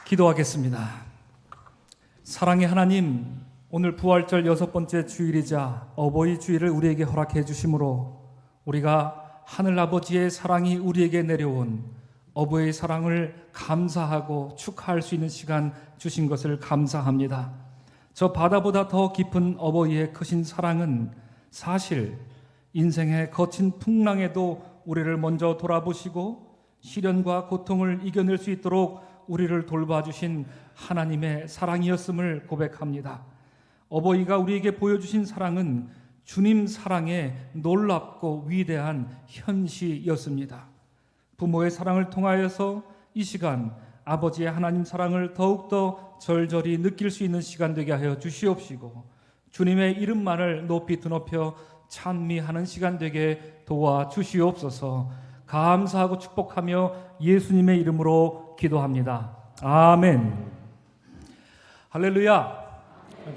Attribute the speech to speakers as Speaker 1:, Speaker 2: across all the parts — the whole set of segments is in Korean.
Speaker 1: 기도하겠습니다. 사랑의 하나님, 오늘 부활절 6번째 주일이자 어버이 주일을 우리에게 허락해 주심으로 우리가 하늘아버지의 사랑이 우리에게 내려온 어버이의 사랑을 감사하고 축하할 수 있는 시간 주신 것을 감사합니다. 저 바다보다 더 깊은 어버이의 크신 사랑은 사실 인생의 거친 풍랑에도 우리를 먼저 돌아보시고 시련과 고통을 이겨낼 수 있도록 우리를 돌봐주신 하나님의 사랑이었음을 고백합니다. 어버이가 우리에게 보여주신 사랑은 주님 사랑의 놀랍고 위대한 현시였습니다. 부모의 사랑을 통하여서 이 시간 아버지의 하나님 사랑을 더욱더 절절히 느낄 수 있는 시간 되게 하여 주시옵시고, 주님의 이름만을 높이 드높여 찬미하는 시간 되게 도와주시옵소서. 감사하고 축복하며 예수님의 이름으로 기도합니다. 아멘. 할렐루야.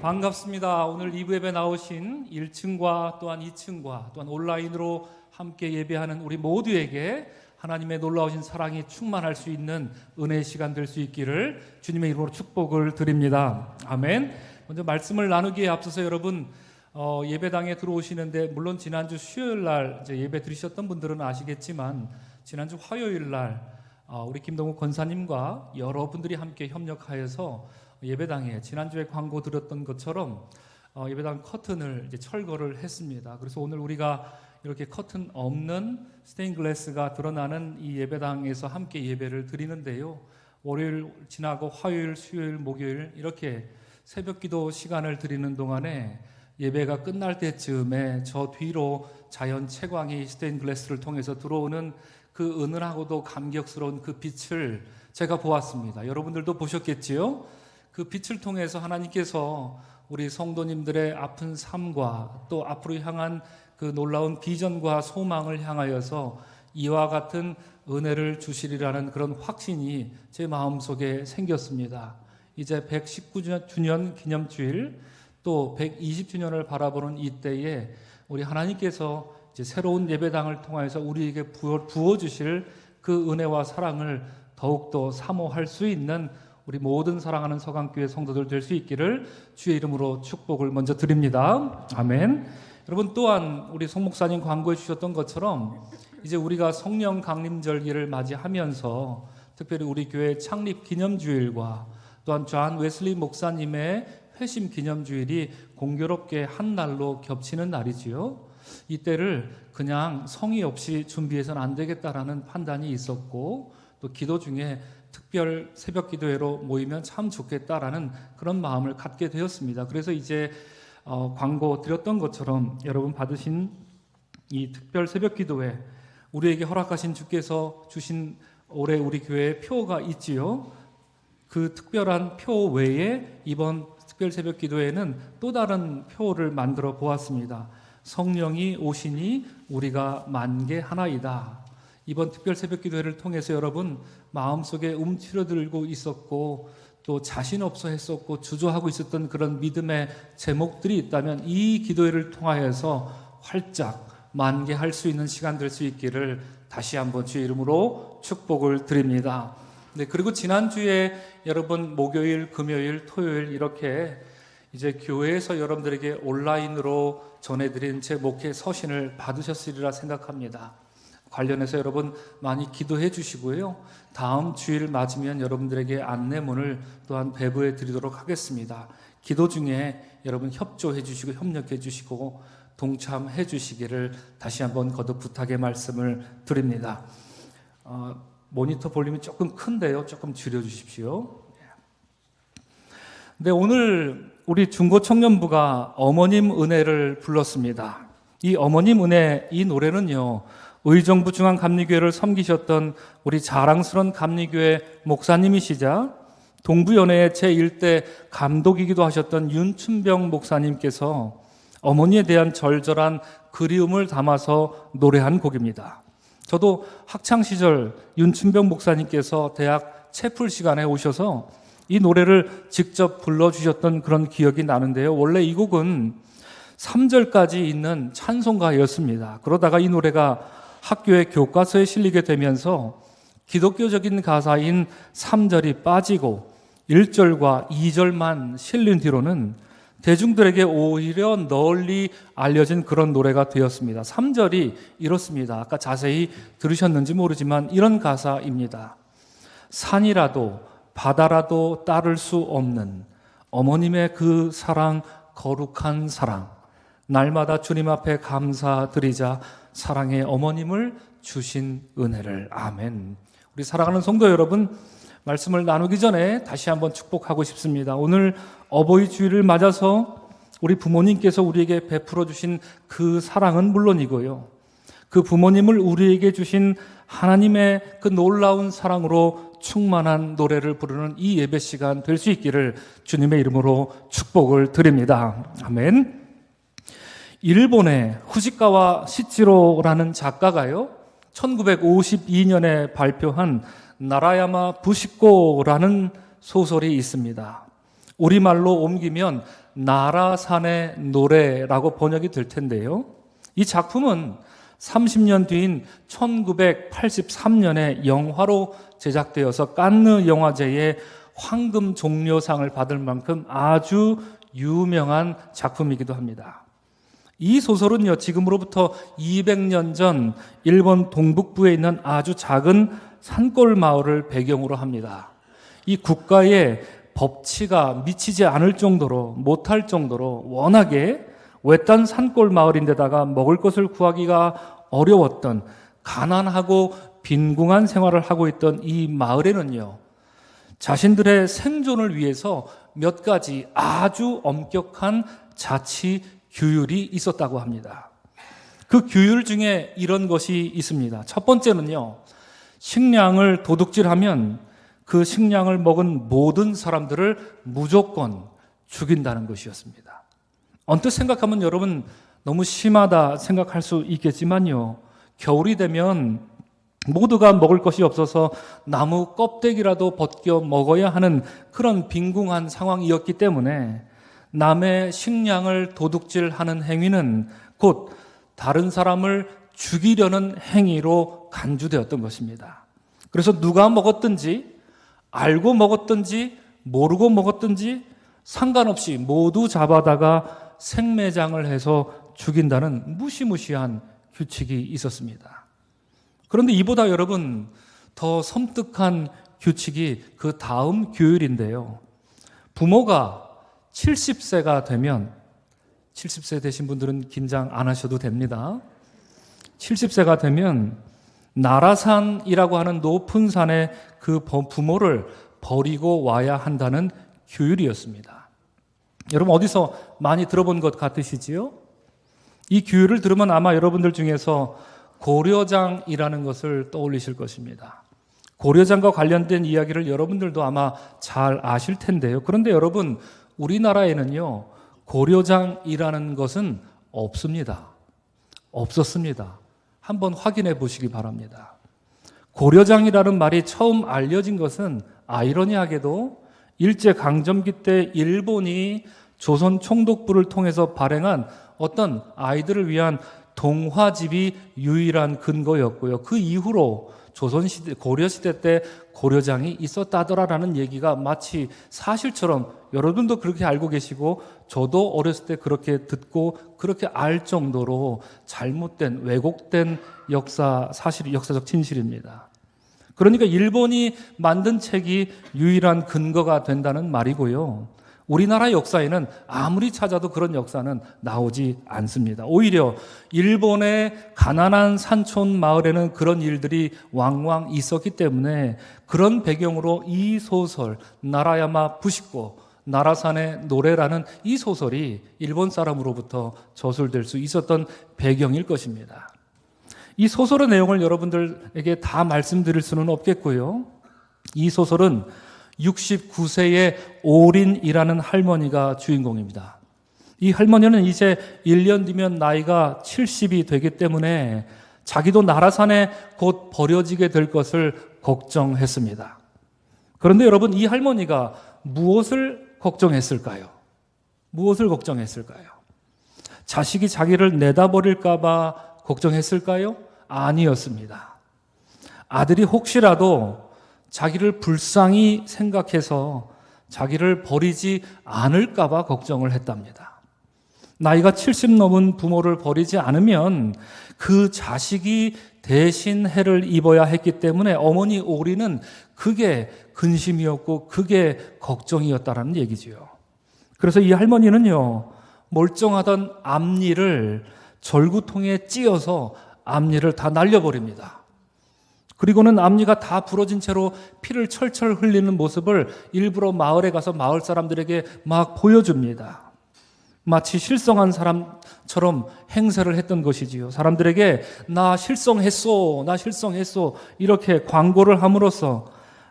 Speaker 1: 반갑습니다. 오늘 2부 예배 나오신 1층과 또한 2층과 또한 온라인으로 함께 예배하는 우리 모두에게 하나님의 놀라우신 사랑이 충만할 수 있는 은혜의 시간 될 수 있기를 주님의 이름으로 축복을 드립니다. 아멘. 먼저 말씀을 나누기에 앞서서 여러분 예배당에 들어오시는데, 물론 지난주 수요일 날 이제 예배 드리셨던 분들은 아시겠지만 지난주 화요일 날 우리 김동욱 권사님과 여러분들이 함께 협력하여서 예배당에 지난주에 광고 드렸던 것처럼 예배당 커튼을 이제 철거를 했습니다. 그래서 오늘 우리가 이렇게 커튼 없는 스테인글라스가 드러나는 이 예배당에서 함께 예배를 드리는데요. 월요일 지나고 화요일, 수요일, 목요일 이렇게 새벽기도 시간을 드리는 동안에 예배가 끝날 때쯤에 저 뒤로 자연 채광이 스테인글라스를 통해서 들어오는 그 은은하고도 감격스러운 그 빛을 제가 보았습니다. 여러분들도 보셨겠지요? 그 빛을 통해서 하나님께서 우리 성도님들의 아픈 삶과 또 앞으로 향한 그 놀라운 비전과 소망을 향하여서 이와 같은 은혜를 주시리라는 그런 확신이 제 마음속에 생겼습니다. 이제 119주년 기념주일 또 120주년을 바라보는 이때에 우리 하나님께서 이제 새로운 예배당을 통해서 우리에게 부어주실 그 은혜와 사랑을 더욱더 사모할 수 있는 우리 모든 사랑하는 서강교회 성도들 될 수 있기를 주의 이름으로 축복을 먼저 드립니다. 아멘. 여러분, 또한 우리 송 목사님 광고해 주셨던 것처럼 이제 우리가 성령 강림절기를 맞이하면서 특별히 우리 교회 창립 기념주일과 또한 존 웨슬리 목사님의 회심 기념주일이 공교롭게 한 날로 겹치는 날이지요. 이때를 그냥 성의 없이 준비해서는 안 되겠다라는 판단이 있었고, 또 기도 중에 특별 새벽 기도회로 모이면 참 좋겠다라는 그런 마음을 갖게 되었습니다. 그래서 이제 광고 드렸던 것처럼 여러분 받으신 이 특별 새벽 기도회, 우리에게 허락하신 주께서 주신 올해 우리 교회에 표가 있지요. 그 특별한 표 외에 이번 특별 새벽 기도회는 또 다른 표를 만들어 보았습니다. 성령이 오시니 우리가 만개하나이다. 이번 특별 새벽 기도회를 통해서 여러분 마음속에 움츠러들고 있었고 또 자신 없어 했었고 주저하고 있었던 그런 믿음의 제목들이 있다면 이 기도회를 통하여서 활짝 만개할 수 있는 시간 될 수 있기를 다시 한번 주의 이름으로 축복을 드립니다. 네, 그리고 지난주에 여러분 목요일, 금요일, 토요일 이렇게 이제 교회에서 여러분들에게 온라인으로 전해드린 제 목회 서신을 받으셨으리라 생각합니다. 관련해서 여러분 많이 기도해 주시고요. 다음 주일 맞으면 여러분들에게 안내문을 또한 배부해 드리도록 하겠습니다. 기도 중에 여러분 협조해 주시고 협력해 주시고 동참해 주시기를 다시 한번 거듭 부탁의 말씀을 드립니다. 모니터 볼륨이 조금 큰데요. 조금 줄여 주십시오. 네, 오늘 우리 중고청년부가 어머님 은혜를 불렀습니다. 이 어머님 은혜, 이 노래는요, 의정부 중앙감리교회를 섬기셨던 우리 자랑스러운 감리교회 목사님이시자 동부연회의 제1대 감독이기도 하셨던 윤춘병 목사님께서 어머니에 대한 절절한 그리움을 담아서 노래한 곡입니다. 저도 학창시절 윤춘병 목사님께서 대학 채플 시간에 오셔서 이 노래를 직접 불러주셨던 그런 기억이 나는데요. 원래 이 곡은 3절까지 있는 찬송가였습니다. 그러다가 이 노래가 학교의 교과서에 실리게 되면서 기독교적인 가사인 3절이 빠지고 1절과 2절만 실린 뒤로는 대중들에게 오히려 널리 알려진 그런 노래가 되었습니다. 3절이 이렇습니다. 아까 자세히 들으셨는지 모르지만 이런 가사입니다. 산이라도 바다라도 따를 수 없는 어머님의 그 사랑, 거룩한 사랑. 날마다 주님 앞에 감사드리자 사랑의 어머님을 주신 은혜를. 아멘. 우리 사랑하는 성도 여러분, 말씀을 나누기 전에 다시 한번 축복하고 싶습니다. 오늘 어버이 주일을 맞아서 우리 부모님께서 우리에게 베풀어 주신 그 사랑은 물론이고요, 그 부모님을 우리에게 주신 하나님의 그 놀라운 사랑으로 충만한 노래를 부르는 이 예배 시간 될 수 있기를 주님의 이름으로 축복을 드립니다. 아멘. 일본의 후지카와 시치로라는 작가가요, 1952년에 발표한 나라야마 부시코라는 소설이 있습니다. 우리말로 옮기면 나라산의 노래라고 번역이 될 텐데요, 이 작품은 30년 뒤인 1983년에 영화로 제작되어서 칸느 영화제의 황금 종려상을 받을 만큼 아주 유명한 작품이기도 합니다. 이 소설은요, 지금으로부터 200년 전 일본 동북부에 있는 아주 작은 산골 마을을 배경으로 합니다. 이 국가의 법치가 미치지 않을 정도로, 못할 정도로 워낙에 외딴 산골 마을인데다가 먹을 것을 구하기가 어려웠던, 가난하고 빈궁한 생활을 하고 있던 이 마을에는요, 자신들의 생존을 위해서 몇 가지 아주 엄격한 자치 규율이 있었다고 합니다. 그 규율 중에 이런 것이 있습니다. 첫 번째는요, 식량을 도둑질하면 그 식량을 먹은 모든 사람들을 무조건 죽인다는 것이었습니다. 언뜻 생각하면 여러분 너무 심하다 생각할 수 있겠지만요, 겨울이 되면 모두가 먹을 것이 없어서 나무 껍데기라도 벗겨 먹어야 하는 그런 빈궁한 상황이었기 때문에 남의 식량을 도둑질하는 행위는 곧 다른 사람을 죽이려는 행위로 간주되었던 것입니다. 그래서 누가 먹었든지, 알고 먹었든지 모르고 먹었든지 상관없이 모두 잡아다가 생매장을 해서 죽인다는 무시무시한 규칙이 있었습니다. 그런데 이보다 여러분 더 섬뜩한 규칙이 그 다음 규율인데요, 부모가 70세가 되면, 70세 되신 분들은 긴장 안 하셔도 됩니다. 70세가 되면 나라산이라고 하는 높은 산에 그 부모를 버리고 와야 한다는 규율이었습니다. 여러분 어디서 많이 들어본 것 같으시지요? 이 규율을 들으면 아마 여러분들 중에서 고려장이라는 것을 떠올리실 것입니다. 고려장과 관련된 이야기를 여러분들도 아마 잘 아실 텐데요. 그런데 여러분, 우리나라에는요, 고려장이라는 것은 없습니다. 없었습니다. 한번 확인해 보시기 바랍니다. 고려장이라는 말이 처음 알려진 것은 아이러니하게도 일제강점기 때 일본이 조선 총독부를 통해서 발행한 어떤 아이들을 위한 동화집이 유일한 근거였고요, 그 이후로 조선시대, 고려시대 때 고려장이 있었다더라라는 얘기가 마치 사실처럼 여러분도 그렇게 알고 계시고 저도 어렸을 때 그렇게 듣고 그렇게 알 정도로 잘못된, 왜곡된 역사적 진실입니다. 그러니까 일본이 만든 책이 유일한 근거가 된다는 말이고요, 우리나라 역사에는 아무리 찾아도 그런 역사는 나오지 않습니다. 오히려 일본의 가난한 산촌 마을에는 그런 일들이 왕왕 있었기 때문에 그런 배경으로 이 소설 나라야마 부시코, 나라산의 노래라는 이 소설이 일본 사람으로부터 저술될 수 있었던 배경일 것입니다. 이 소설의 내용을 여러분들에게 다 말씀드릴 수는 없겠고요, 이 소설은 69세의 오린이라는 할머니가 주인공입니다. 이 할머니는 이제 1년 뒤면 나이가 70이 되기 때문에 자기도 나라산에 곧 버려지게 될 것을 걱정했습니다. 그런데 여러분, 이 할머니가 무엇을 걱정했을까요? 무엇을 걱정했을까요? 자식이 자기를 내다버릴까 봐 걱정했을까요? 아니었습니다. 아들이 혹시라도 자기를 불쌍히 생각해서 자기를 버리지 않을까 봐 걱정을 했답니다. 나이가 70 넘은 부모를 버리지 않으면 그 자식이 대신 해를 입어야 했기 때문에 어머니 오리는 그게 근심이었고 그게 걱정이었다라는 얘기지요. 그래서 이 할머니는요, 멀쩡하던 앞니를 절구통에 찧어서 앞니를 다 날려버립니다. 그리고는 앞니가 다 부러진 채로 피를 철철 흘리는 모습을 일부러 마을에 가서 마을 사람들에게 막 보여줍니다. 마치 실성한 사람처럼 행세를 했던 것이지요. 사람들에게 나 실성했소, 나 실성했소 이렇게 광고를 함으로써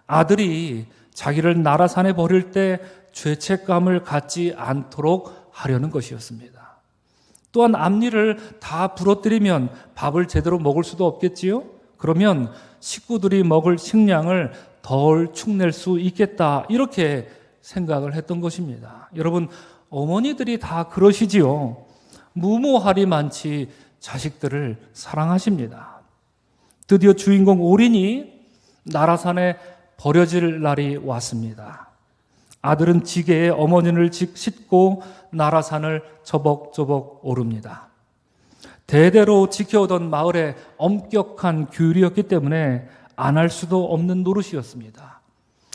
Speaker 1: 아들이 자기를 나라산에 버릴 때 죄책감을 갖지 않도록 하려는 것이었습니다. 또한 앞니를 다 부러뜨리면 밥을 제대로 먹을 수도 없겠지요. 그러면 식구들이 먹을 식량을 덜 축낼 수 있겠다 이렇게 생각을 했던 것입니다. 여러분, 어머니들이 다 그러시지요. 무모하리만치 자식들을 사랑하십니다. 드디어 주인공 오린이 나라산에 버려질 날이 왔습니다. 아들은 지게에 어머니를 싣고 나라산을 저벅저벅 오릅니다. 대대로 지켜오던 마을의 엄격한 규율이었기 때문에 안 할 수도 없는 노릇이었습니다.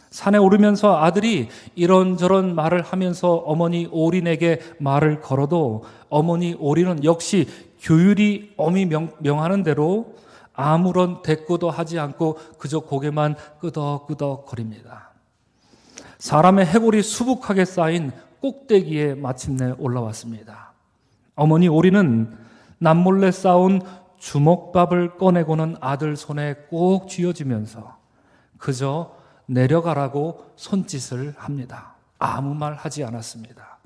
Speaker 1: 산에 오르면서 아들이 이런저런 말을 하면서 어머니 오린에게 말을 걸어도 어머니 오린은 역시 규율이 엄히 명하는 대로 아무런 대꾸도 하지 않고 그저 고개만 끄덕끄덕 거립니다. 사람의 해골이 수북하게 쌓인 꼭대기에 마침내 올라왔습니다. 어머니 오린은 남몰래 싸운 주먹밥을 꺼내고는 아들 손에 꼭 쥐어주면서 그저 내려가라고 손짓을 합니다. 아무 말 하지 않았습니다.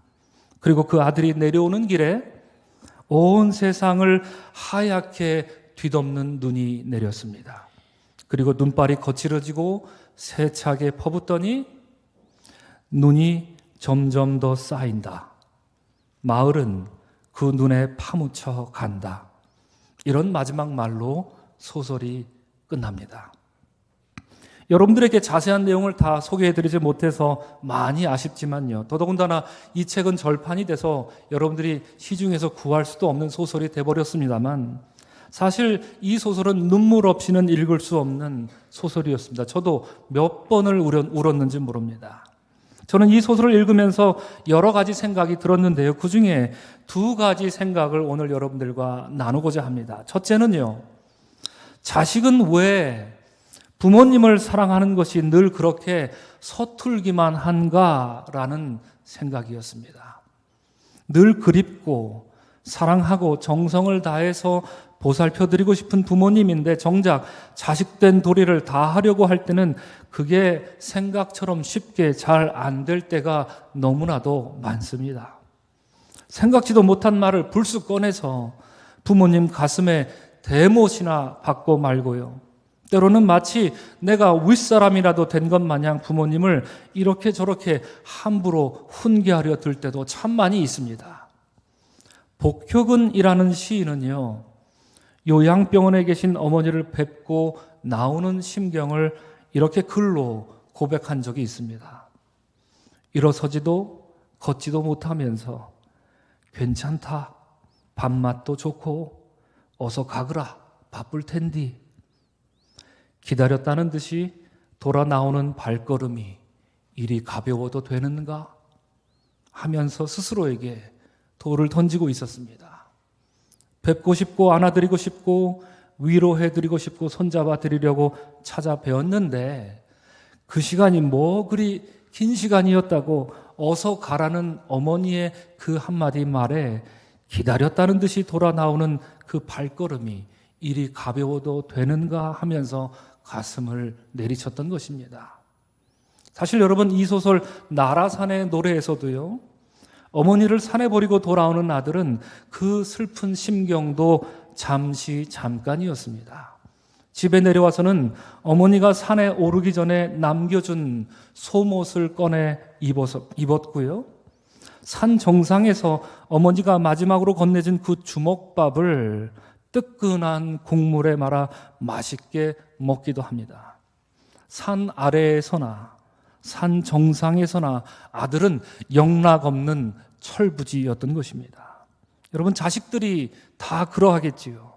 Speaker 1: 그리고 그 아들이 내려오는 길에 온 세상을 하얗게 뒤덮는 눈이 내렸습니다. 그리고 눈발이 거칠어지고 세차게 퍼붓더니 눈이 점점 더 쌓인다. 마을은 그 눈에 파묻혀 간다. 이런 마지막 말로 소설이 끝납니다. 여러분들에게 자세한 내용을 다 소개해드리지 못해서 많이 아쉽지만요. 더더군다나 이 책은 절판이 돼서 여러분들이 시중에서 구할 수도 없는 소설이 돼버렸습니다만 사실 이 소설은 눈물 없이는 읽을 수 없는 소설이었습니다. 저도 몇 번을 울었는지 모릅니다. 저는 이 소설을 읽으면서 여러 가지 생각이 들었는데요. 그중에 두 가지 생각을 오늘 여러분들과 나누고자 합니다. 첫째는요, 자식은 왜 부모님을 사랑하는 것이 늘 그렇게 서툴기만 한가라는 생각이었습니다. 늘 그립고 사랑하고 정성을 다해서 보살펴드리고 싶은 부모님인데 정작 자식된 도리를 다 하려고 할 때는 그게 생각처럼 쉽게 잘 안 될 때가 너무나도 많습니다. 생각지도 못한 말을 불쑥 꺼내서 부모님 가슴에 대못이나 박고 말고요. 때로는 마치 내가 윗사람이라도 된 것 마냥 부모님을 이렇게 저렇게 함부로 훈계하려 들 때도 참 많이 있습니다. 복효근이라는 시인은요, 요양병원에 계신 어머니를 뵙고 나오는 심경을 이렇게 글로 고백한 적이 있습니다. 일어서지도 걷지도 못하면서 괜찮다, 밥맛도 좋고 어서 가거라, 바쁠 텐디. 기다렸다는 듯이 돌아 나오는 발걸음이 이리 가벼워도 되는가 하면서 스스로에게 돌을 던지고 있었습니다. 뵙고 싶고 안아드리고 싶고 위로해드리고 싶고 손잡아드리려고 찾아뵈었는데 그 시간이 뭐 그리 긴 시간이었다고 어서 가라는 어머니의 그 한마디 말에 기다렸다는 듯이 돌아 나오는 그 발걸음이 이리 가벼워도 되는가 하면서 가슴을 내리쳤던 것입니다. 사실 여러분, 이 소설 나라산의 노래에서도요, 어머니를 산에 버리고 돌아오는 아들은 그 슬픈 심경도 잠깐이었습니다. 집에 내려와서는 어머니가 산에 오르기 전에 남겨준 속옷을 꺼내 입었고요. 산 정상에서 어머니가 마지막으로 건네준 그 주먹밥을 뜨끈한 국물에 말아 맛있게 먹기도 합니다. 산 아래에서나 산 정상에서나 아들은 영락없는 철부지였던 것입니다. 여러분, 자식들이 다 그러하겠지요.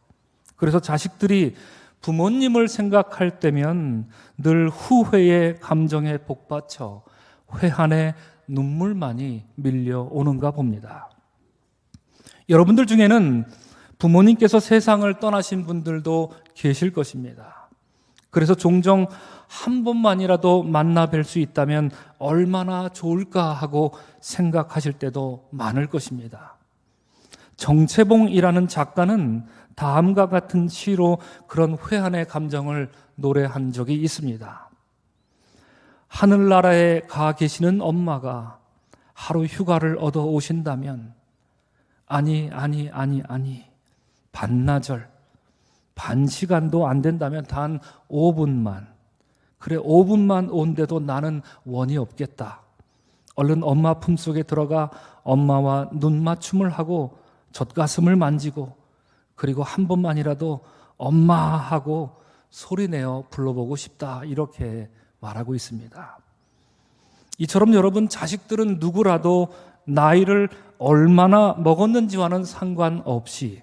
Speaker 1: 그래서 자식들이 부모님을 생각할 때면 늘 후회의 감정에 복받쳐 회한의 눈물만이 밀려오는가 봅니다. 여러분들 중에는 부모님께서 세상을 떠나신 분들도 계실 것입니다. 그래서 종종 한 번만이라도 만나 뵐 수 있다면 얼마나 좋을까 하고 생각하실 때도 많을 것입니다. 정채봉이라는 작가는 다음과 같은 시로 그런 회한의 감정을 노래한 적이 있습니다. 하늘나라에 가 계시는 엄마가 하루 휴가를 얻어 오신다면 아니 반나절 반 시간도 안 된다면 단 5분만, 그래 5분만 온데도 나는 원이 없겠다. 얼른 엄마 품속에 들어가 엄마와 눈맞춤을 하고 젖가슴을 만지고 그리고 한 번만이라도 엄마 하고 소리내어 불러보고 싶다, 이렇게 말하고 있습니다. 이처럼 여러분, 자식들은 누구라도 나이를 얼마나 먹었는지와는 상관없이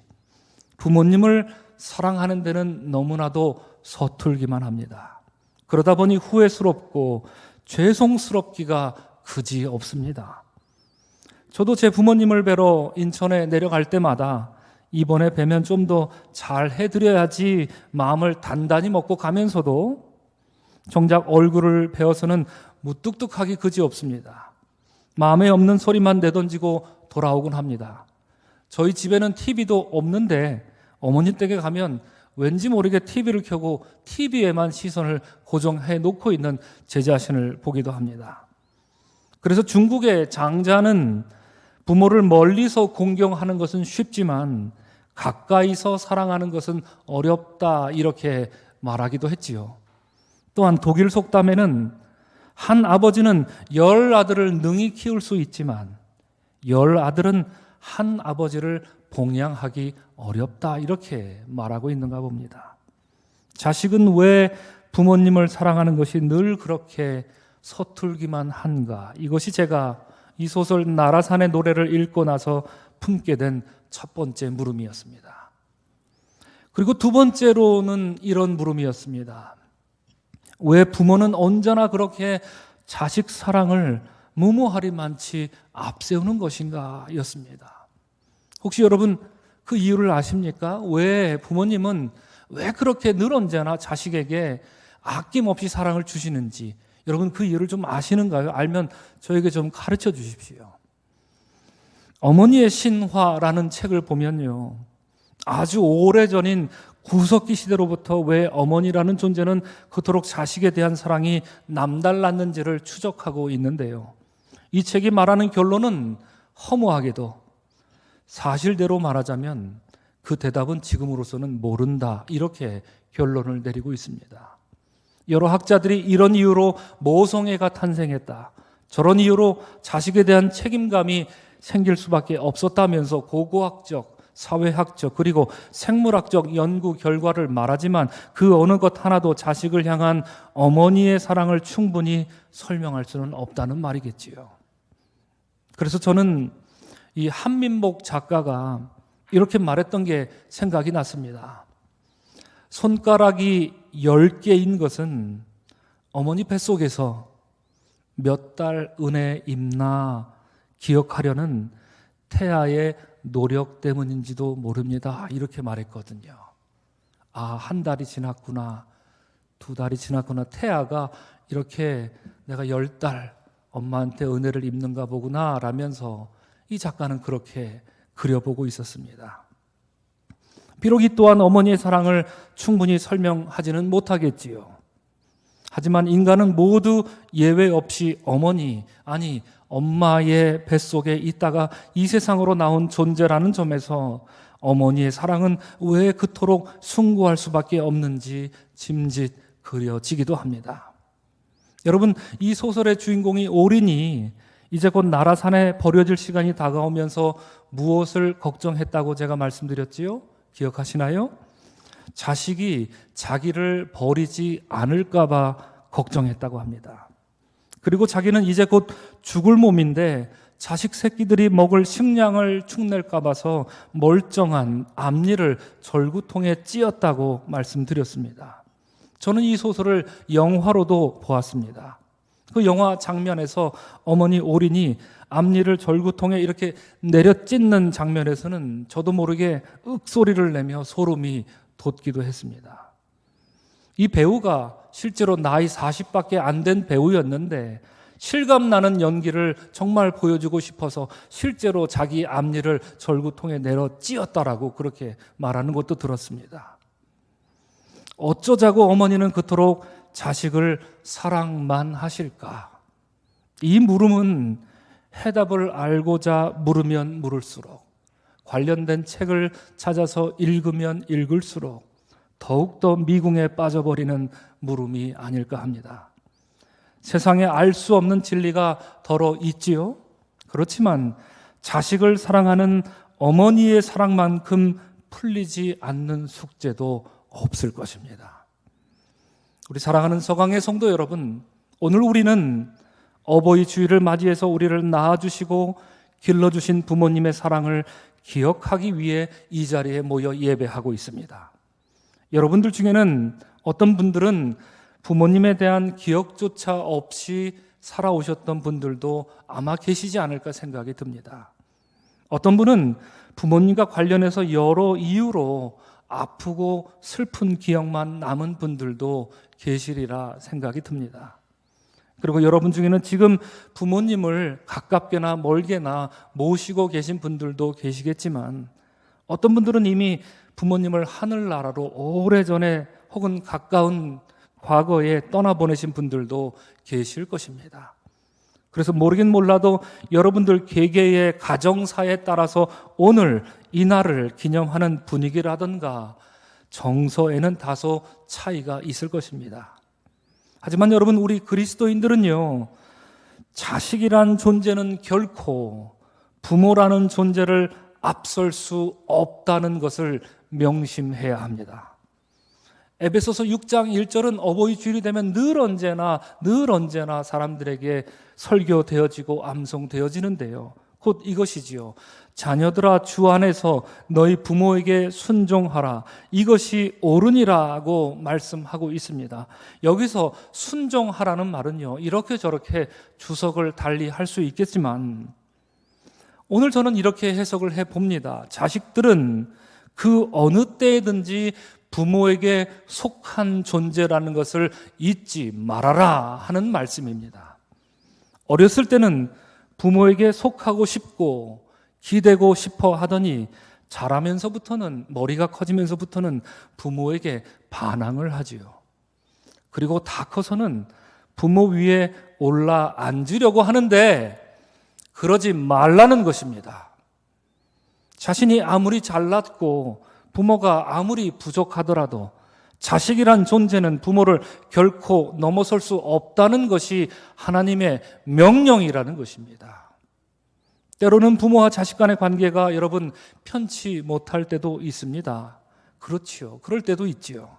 Speaker 1: 부모님을 사랑하는 데는 너무나도 서툴기만 합니다. 그러다 보니 후회스럽고 죄송스럽기가 그지 없습니다. 저도 제 부모님을 뵈러 인천에 내려갈 때마다 이번에 뵈면 좀 더 잘 해드려야지 마음을 단단히 먹고 가면서도 정작 얼굴을 베어서는 무뚝뚝하기 그지 없습니다. 마음에 없는 소리만 내던지고 돌아오곤 합니다. 저희 집에는 TV도 없는데 어머니 댁에 가면 왠지 모르게 TV를 켜고 TV에만 시선을 고정해 놓고 있는 제 자신을 보기도 합니다. 그래서 중국의 장자는 부모를 멀리서 공경하는 것은 쉽지만 가까이서 사랑하는 것은 어렵다, 이렇게 말하기도 했지요. 또한 독일 속담에는 한 아버지는 10 아들을 능히 키울 수 있지만 10 아들은 한 아버지를 봉양하기 어렵다, 이렇게 말하고 있는가 봅니다. 자식은 왜 부모님을 사랑하는 것이 늘 그렇게 서툴기만 한가? 이것이 제가 이 소설 나라산의 노래를 읽고 나서 품게 된 첫 번째 물음이었습니다. 그리고 두 번째로는 이런 물음이었습니다. 왜 부모는 언제나 그렇게 자식 사랑을 무모하리만치 앞세우는 것인가 였습니다. 혹시 여러분 그 이유를 아십니까? 왜 부모님은 왜 그렇게 늘 언제나 자식에게 아낌없이 사랑을 주시는지 여러분 그 이유를 좀 아시는가요? 알면 저에게 좀 가르쳐 주십시오. 어머니의 신화라는 책을 보면요, 아주 오래전인 구석기 시대로부터 왜 어머니라는 존재는 그토록 자식에 대한 사랑이 남달랐는지를 추적하고 있는데요, 이 책이 말하는 결론은 허무하게도 사실대로 말하자면 그 대답은 지금으로서는 모른다, 이렇게 결론을 내리고 있습니다. 여러 학자들이 이런 이유로 모성애가 탄생했다, 저런 이유로 자식에 대한 책임감이 생길 수밖에 없었다면서 고고학적, 사회학적, 그리고 생물학적 연구 결과를 말하지만 그 어느 것 하나도 자식을 향한 어머니의 사랑을 충분히 설명할 수는 없다는 말이겠지요. 그래서 저는 이 한민복 작가가 이렇게 말했던 게 생각이 났습니다. 손가락이 10개인 것은 어머니 뱃속에서 몇 달 은혜 입나 기억하려는 태아의 노력 때문인지도 모릅니다, 이렇게 말했거든요. 아, 한 달이 지났구나, 2달이 지났구나, 태아가 이렇게 내가 10달 엄마한테 은혜를 입는가 보구나 라면서 이 작가는 그렇게 그려보고 있었습니다. 비록 이 또한 어머니의 사랑을 충분히 설명하지는 못하겠지요. 하지만 인간은 모두 예외 없이 어머니, 아니 엄마의 뱃속에 있다가 이 세상으로 나온 존재라는 점에서 어머니의 사랑은 왜 그토록 숭고할 수밖에 없는지 짐짓 그려지기도 합니다. 여러분, 이 소설의 주인공이 오린이 이제 곧 나라산에 버려질 시간이 다가오면서 무엇을 걱정했다고 제가 말씀드렸지요? 기억하시나요? 자식이 자기를 버리지 않을까 봐 걱정했다고 합니다. 그리고 자기는 이제 곧 죽을 몸인데 자식 새끼들이 먹을 식량을 축낼까 봐서 멀쩡한 앞니를 절구통에 찧었다고 말씀드렸습니다. 저는 이 소설을 영화로도 보았습니다. 그 영화 장면에서 어머니 오린이 앞니를 절구통에 이렇게 내려 찢는 장면에서는 저도 모르게 윽소리를 내며 소름이 돋기도 했습니다. 이 배우가 실제로 나이 40밖에 안 된 배우였는데 실감나는 연기를 정말 보여주고 싶어서 실제로 자기 앞니를 절구통에 내려 찧었다라고 그렇게 말하는 것도 들었습니다. 어쩌자고 어머니는 그토록 자식을 사랑만 하실까? 이 물음은 해답을 알고자 물으면 물을수록, 관련된 책을 찾아서 읽으면 읽을수록 더욱더 미궁에 빠져버리는 물음이 아닐까 합니다. 세상에 알 수 없는 진리가 덜어 있지요? 그렇지만 자식을 사랑하는 어머니의 사랑만큼 풀리지 않는 숙제도 없을 것입니다. 우리 사랑하는 서강의 성도 여러분, 오늘 우리는 어버이 주일을 맞이해서 우리를 낳아주시고 길러주신 부모님의 사랑을 기억하기 위해 이 자리에 모여 예배하고 있습니다. 여러분들 중에는 어떤 분들은 부모님에 대한 기억조차 없이 살아오셨던 분들도 아마 계시지 않을까 생각이 듭니다. 어떤 분은 부모님과 관련해서 여러 이유로 아프고 슬픈 기억만 남은 분들도 계시리라 생각이 듭니다. 그리고 여러분 중에는 지금 부모님을 가깝게나 멀게나 모시고 계신 분들도 계시겠지만 어떤 분들은 이미 부모님을 하늘나라로 오래전에 혹은 가까운 과거에 떠나보내신 분들도 계실 것입니다. 그래서 모르긴 몰라도 여러분들 개개의 가정사에 따라서 오늘 이 날을 기념하는 분위기라든가 정서에는 다소 차이가 있을 것입니다. 하지만 여러분, 우리 그리스도인들은요, 자식이란 존재는 결코 부모라는 존재를 앞설 수 없다는 것을 명심해야 합니다. 에베소서 6장 1절은 어버이 주일이 되면 늘 언제나 사람들에게 설교되어지고 암송되어지는데요. 곧 이것이지요. 자녀들아, 주 안에서 너희 부모에게 순종하라. 이것이 옳으니라고 말씀하고 있습니다. 여기서 순종하라는 말은요, 이렇게 저렇게 주석을 달리 할 수 있겠지만 오늘 저는 이렇게 해석을 해봅니다. 자식들은 그 어느 때든지 부모에게 속한 존재라는 것을 잊지 말아라 하는 말씀입니다. 어렸을 때는 부모에게 속하고 싶고 기대고 싶어 하더니 자라면서부터는, 머리가 커지면서부터는 부모에게 반항을 하지요. 그리고 다 커서는 부모 위에 올라 앉으려고 하는데 그러지 말라는 것입니다. 자신이 아무리 잘났고 부모가 아무리 부족하더라도 자식이란 존재는 부모를 결코 넘어설 수 없다는 것이 하나님의 명령이라는 것입니다. 때로는 부모와 자식 간의 관계가 여러분 편치 못할 때도 있습니다. 그렇지요. 그럴 때도 있지요.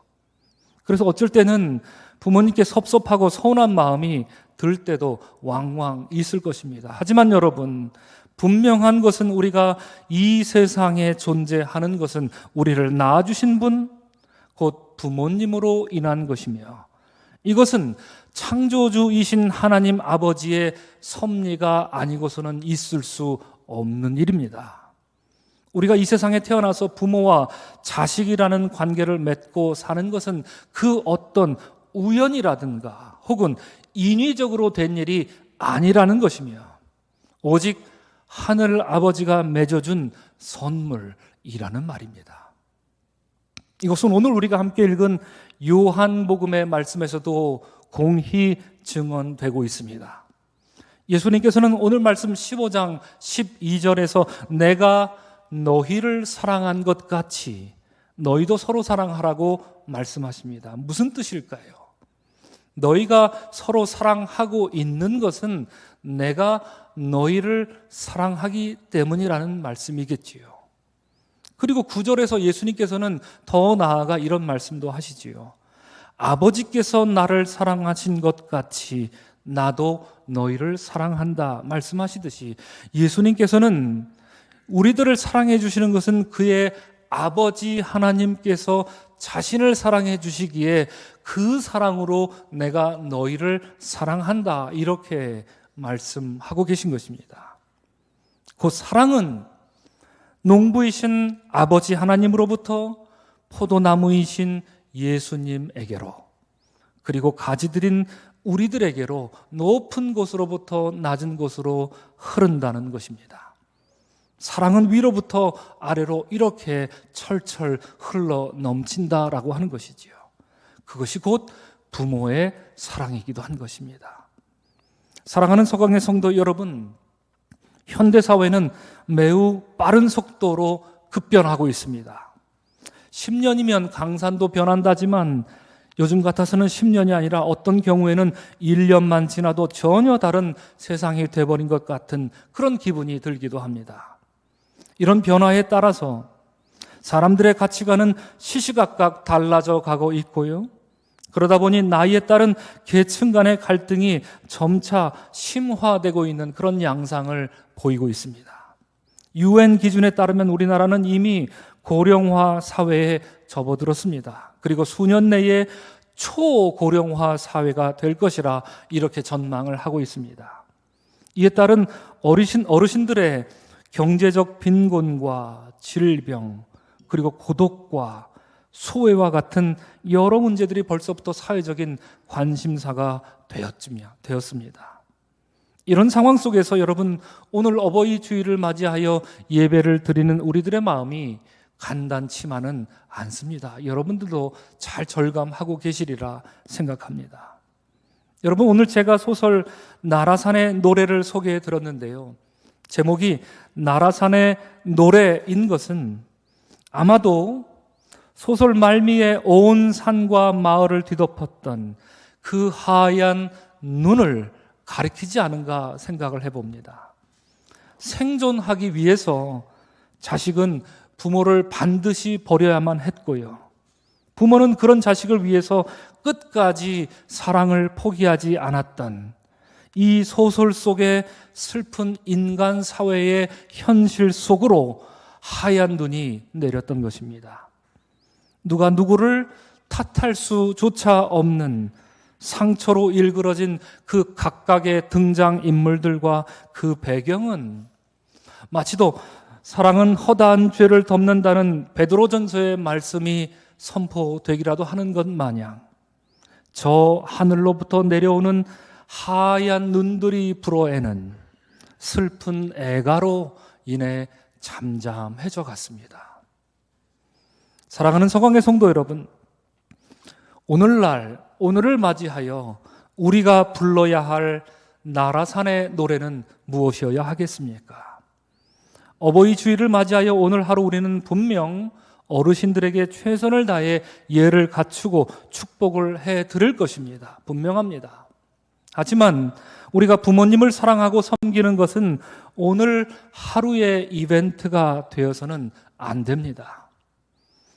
Speaker 1: 그래서 어쩔 때는 부모님께 섭섭하고 서운한 마음이 들 때도 왕왕 있을 것입니다. 하지만 여러분, 분명한 것은 우리가 이 세상에 존재하는 것은 우리를 낳아주신 분, 곧 부모님으로 인한 것이며 이것은 창조주이신 하나님 아버지의 섭리가 아니고서는 있을 수 없는 일입니다. 우리가 이 세상에 태어나서 부모와 자식이라는 관계를 맺고 사는 것은 그 어떤 우연이라든가 혹은 인위적으로 된 일이 아니라는 것이며 오직 하늘 아버지가 맺어준 선물이라는 말입니다. 이것은 오늘 우리가 함께 읽은 요한복음의 말씀에서도 공히 증언되고 있습니다. 예수님께서는 오늘 말씀 15장 12절에서 내가 너희를 사랑한 것 같이 너희도 서로 사랑하라고 말씀하십니다. 무슨 뜻일까요? 너희가 서로 사랑하고 있는 것은 내가 너희를 사랑하기 때문이라는 말씀이겠지요. 그리고 9절에서 예수님께서는 더 나아가 이런 말씀도 하시지요. 아버지께서 나를 사랑하신 것 같이 나도 너희를 사랑한다 말씀하시듯이 예수님께서는 우리들을 사랑해 주시는 것은 그의 아버지 하나님께서 자신을 사랑해 주시기에 그 사랑으로 내가 너희를 사랑한다 이렇게 말씀하고 계신 것입니다. 그 사랑은 농부이신 아버지 하나님으로부터 포도나무이신 예수님에게로 그리고 가지들인 우리들에게로 높은 곳으로부터 낮은 곳으로 흐른다는 것입니다. 사랑은 위로부터 아래로 이렇게 철철 흘러 넘친다라고 하는 것이지요. 그것이 곧 부모의 사랑이기도 한 것입니다. 사랑하는 서강의 성도 여러분, 현대사회는 매우 빠른 속도로 급변하고 있습니다. 10년이면 강산도 변한다지만 요즘 같아서는 10년이 아니라 어떤 경우에는 1년만 지나도 전혀 다른 세상이 돼버린 것 같은 그런 기분이 들기도 합니다. 이런 변화에 따라서 사람들의 가치관은 시시각각 달라져 가고 있고요. 그러다 보니 나이에 따른 계층 간의 갈등이 점차 심화되고 있는 그런 양상을 보이고 있습니다. UN 기준에 따르면 우리나라는 이미 고령화 사회에 접어들었습니다. 그리고 수년 내에 초고령화 사회가 될 것이라 이렇게 전망을 하고 있습니다. 이에 따른 어르신들의 경제적 빈곤과 질병, 그리고 고독과 소외와 같은 여러 문제들이 벌써부터 사회적인 관심사가 되었습니다. 이런 상황 속에서 여러분, 오늘 어버이 주일을 맞이하여 예배를 드리는 우리들의 마음이 간단치만은 않습니다. 여러분들도 잘 절감하고 계시리라 생각합니다. 여러분, 오늘 제가 소설 나라산의 노래를 소개해 드렸는데요. 제목이 나라산의 노래인 것은 아마도 소설 말미에 온 산과 마을을 뒤덮었던 그 하얀 눈을 가리키지 않은가 생각을 해봅니다. 생존하기 위해서 자식은 부모를 반드시 버려야만 했고요. 부모는 그런 자식을 위해서 끝까지 사랑을 포기하지 않았던 이 소설 속의 슬픈 인간 사회의 현실 속으로 하얀 눈이 내렸던 것입니다. 누가 누구를 탓할 수조차 없는 상처로 일그러진 그 각각의 등장인물들과 그 배경은 마치도 사랑은 허다한 죄를 덮는다는 베드로전서의 말씀이 선포되기라도 하는 것 마냥 저 하늘로부터 내려오는 하얀 눈들이 불어에는 슬픈 애가로 인해 잠잠해져 갔습니다. 사랑하는 서강의 성도 여러분, 오늘을 맞이하여 우리가 불러야 할 나라산의 노래는 무엇이어야 하겠습니까? 어버이 주일을 맞이하여 오늘 하루 우리는 분명 어르신들에게 최선을 다해 예를 갖추고 축복을 해 드릴 것입니다. 분명합니다. 하지만 우리가 부모님을 사랑하고 섬기는 것은 오늘 하루의 이벤트가 되어서는 안 됩니다.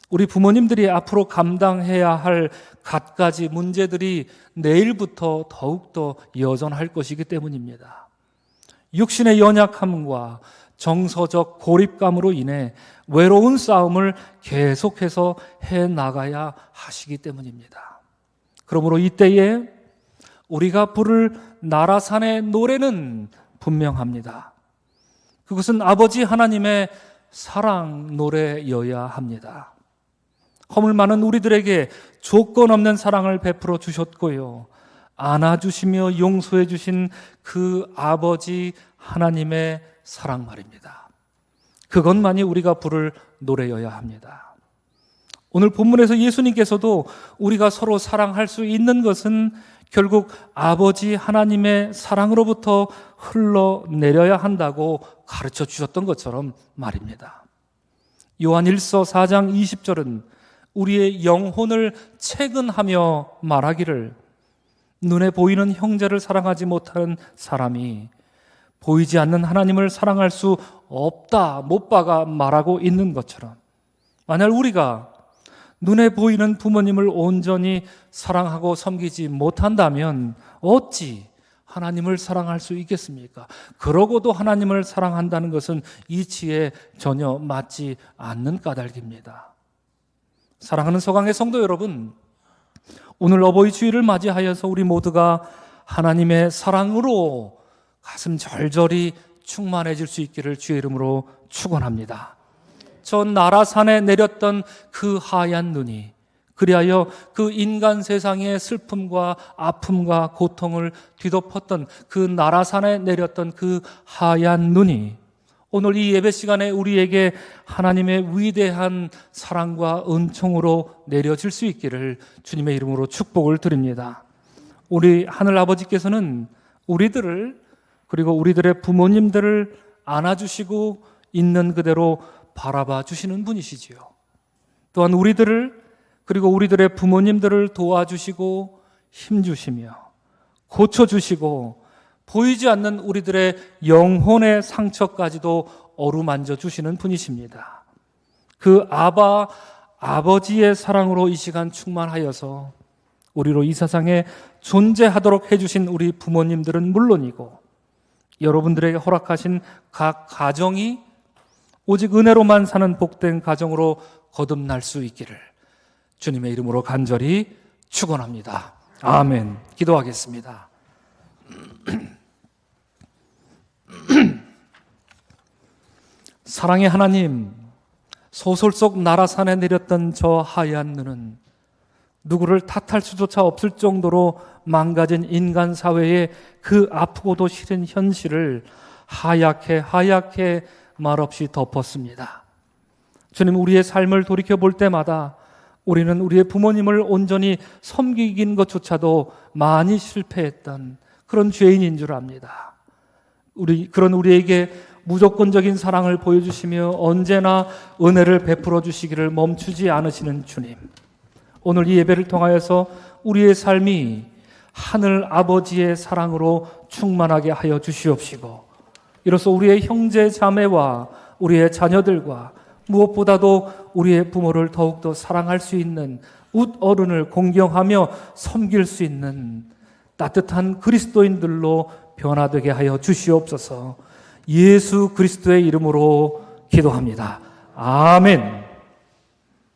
Speaker 1: 우리 부모님들이 앞으로 감당해야 할 갖가지 문제들이 내일부터 더욱더 여전할 것이기 때문입니다. 육신의 연약함과 정서적 고립감으로 인해 외로운 싸움을 계속해서 해나가야 하시기 때문입니다. 그러므로 이때에 우리가 부를 나라산의 노래는 분명합니다. 그것은 아버지 하나님의 사랑 노래여야 합니다. 허물 많은 우리들에게 조건 없는 사랑을 베풀어 주셨고요, 안아주시며 용서해 주신 그 아버지 하나님의 사랑 말입니다. 그것만이 우리가 부를 노래여야 합니다. 오늘 본문에서 예수님께서도 우리가 서로 사랑할 수 있는 것은 결국 아버지 하나님의 사랑으로부터 흘러내려야 한다고 가르쳐 주셨던 것처럼 말입니다. 요한 1서 4장 20절은 우리의 영혼을 채근하며 말하기를 눈에 보이는 형제를 사랑하지 못하는 사람이 보이지 않는 하나님을 사랑할 수 없다, 못 박아 말하고 있는 것처럼, 만약 우리가 눈에 보이는 부모님을 온전히 사랑하고 섬기지 못한다면 어찌 하나님을 사랑할 수 있겠습니까? 그러고도 하나님을 사랑한다는 것은 이치에 전혀 맞지 않는 까닭입니다. 사랑하는 서강의 성도 여러분, 오늘 어버이 주일을 맞이하여서 우리 모두가 하나님의 사랑으로 가슴 절절히 충만해질 수 있기를 주의 이름으로 축원합니다. 저 나라산에 내렸던 그 하얀 눈이, 그리하여 그 인간 세상의 슬픔과 아픔과 고통을 뒤덮었던 그 나라산에 내렸던 그 하얀 눈이 오늘 이 예배 시간에 우리에게 하나님의 위대한 사랑과 은총으로 내려질 수 있기를 주님의 이름으로 축복을 드립니다. 우리 하늘 아버지께서는 우리들을, 그리고 우리들의 부모님들을 안아주시고 있는 그대로 바라봐 주시는 분이시지요. 또한 우리들을, 그리고 우리들의 부모님들을 도와주시고 힘주시며 고쳐주시고 보이지 않는 우리들의 영혼의 상처까지도 어루만져 주시는 분이십니다. 그 아버지의 사랑으로 이 시간 충만하여서 우리로 이 세상에 존재하도록 해주신 우리 부모님들은 물론이고 여러분들에게 허락하신 각 가정이 오직 은혜로만 사는 복된 가정으로 거듭날 수 있기를 주님의 이름으로 간절히 축원합니다. 아멘. 기도하겠습니다. 사랑의 하나님, 소설 속 나라산에 내렸던 저 하얀 눈은 누구를 탓할 수조차 없을 정도로 망가진 인간 사회의 그 아프고도 싫은 현실을 하얗게 말없이 덮었습니다. 주님, 우리의 삶을 돌이켜볼 때마다 우리는 우리의 부모님을 온전히 섬기긴 것조차도 많이 실패했던 그런 죄인인 줄 압니다. 그런 우리에게 무조건적인 사랑을 보여주시며 언제나 은혜를 베풀어 주시기를 멈추지 않으시는 주님, 오늘 이 예배를 통하여서 우리의 삶이 하늘 아버지의 사랑으로 충만하게 하여 주시옵시고, 이로써 우리의 형제 자매와 우리의 자녀들과 무엇보다도 우리의 부모를 더욱더 사랑할 수 있는, 웃 어른을 공경하며 섬길 수 있는 따뜻한 그리스도인들로 변화되게 하여 주시옵소서. 예수 그리스도의 이름으로 기도합니다. 아멘.